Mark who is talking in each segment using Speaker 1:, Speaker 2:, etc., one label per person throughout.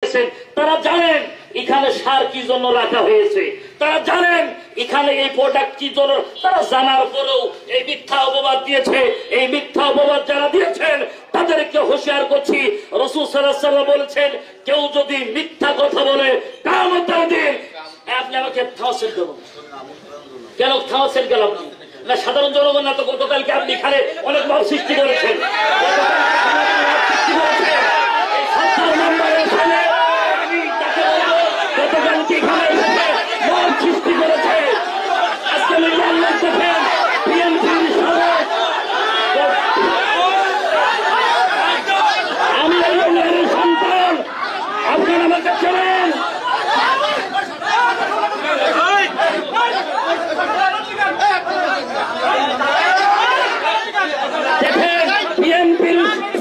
Speaker 1: দিয়েছেন, তারা জানেন এখানে সার কি জন্য রাখা হয়েছে, তারা জানেন এখানে এই প্রোডাক্ট কি জন্য, তারা জানার পরেও এই মিথ্যা অপবাদ দিয়েছে। এই মিথ্যা অপবাদ যারা দিয়েছেন তাদেরকে হুঁশিয়ার করছি। রাসূল সাল্লাল্লাহু আলাইহি ওয়াসাল্লাম বলেছেন, কেউ যদি মিথ্যা কথা বলে কিয়ামতের দিন, আপনি আমাকে থামাচ্ছেন কেন? কেন থামাচ্ছেন কেন আপনি? না সাধারণ জনগণ না তো গতকালকে আপনি এখানে অনেক ভাব সৃষ্টি করেছেন, এই ৭০ নম্বরের ছেলে আমি তাকে বলবো গতকালকে এখানে এসে ভাব সৃষ্টি করেছে। আজকে মিডিয়ার লোক দেখেন বিএনপির সাবেক, আমি এই ইউনিয়নের সন্তান, আপনারা আমাকে চেনেন।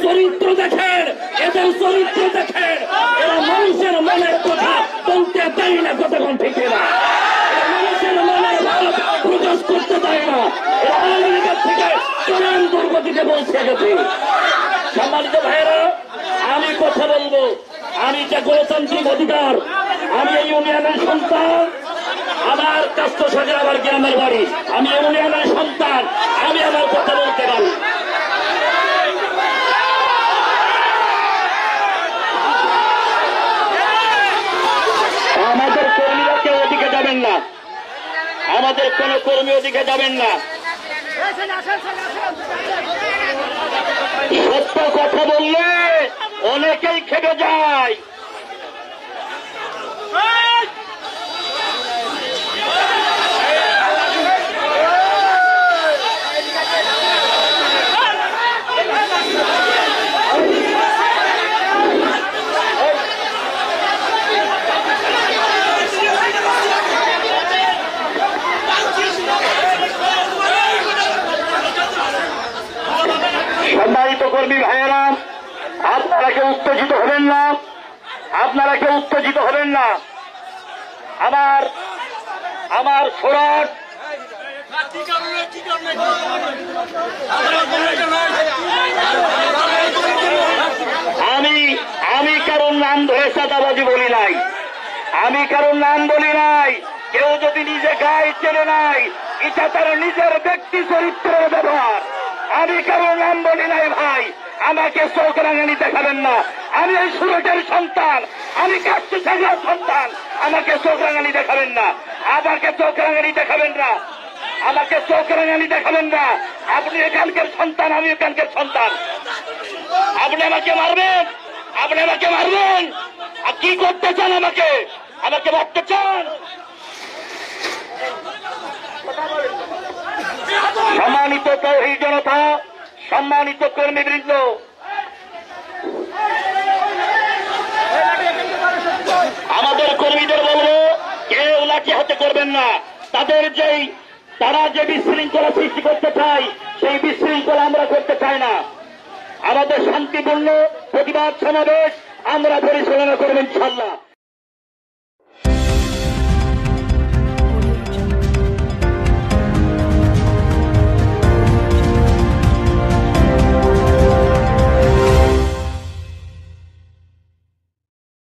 Speaker 1: চরিত্র দেখেন, এদের চরিত্র দেখেন, এরা মানুষের মনের কথা বলতে দেয় না, কতক্ষণ ঠিক না, মানুষের মনের ভাব প্রকাশ করতে দেয় না, এরা আওয়ামী লীগের থেকে চরম দুর্গতিতে পৌঁছে গেছে। সম্মানিত ভাইয়েরা, আমি কথা বলবো, আমি যে গণতান্ত্রিক অধিকার, আমি এই ইউনিয়নের সন্তান, আমার কাস্টসাগর আমার গ্রামের বাড়ি, আমি ইউনিয়নের সন্তান, আমি আমার কথা বলতে পারি। আমাদের কর্মীরা কেউ ওদিকে যাবেন না, আমাদের কোন কর্মী ওদিকে যাবেন না। সত্য কথা বললে অনেকেই খেপে যায়। সম্মানিত কর্মী ভাইয়েরা, আপনারা কেউ উত্তেজিত হবেন না, আপনারা কেউ উত্তেজিত হবেন না। আমার সুরাট আমি কারোর নাম ধরে চাঁদাবাজি বলি নাই, আমি কারোর নাম বলি নাই। কেউ যদি নিজে গায়ে চেনে নাই, এটা তার নিজের ব্যক্তি চরিত্রের ব্যবহার। আমি কারোর নাম বলি নাই ভাই, আমাকে চোখ রাঙানি দেখাবেন না। আমি এই সুরটের সন্তান, আমি কাস্টসাগরের সন্তান, আমাকে চোখ রাঙানি দেখাবেন না, আমাকে চোখ রাঙানি দেখাবেন না, আমাকে চোখ রাঙানি দেখাবেন না। আপনি এখানকার সন্তান, আমি এখানকার সন্তান। আপনি আমাকে মারবেন, আপনি আমাকে মারবেন, আর কি করতে চান? আমাকে মারতে চান? সম্মানিত তৌহিদ জনতা, সম্মানিত কর্মীবৃন্দ, আমাদের কর্মীদের বলবো, কেউ লাঠি হাতে করবেন না। তারা যে বিশৃঙ্খলা সৃষ্টি করতে চায়, সেই বিশৃঙ্খলা আমরা করতে চাই না। আমাদের শান্তিপূর্ণ প্রতিবাদ সমাবেশ আমরা পরিচালনা করব ইনশাআল্লাহ।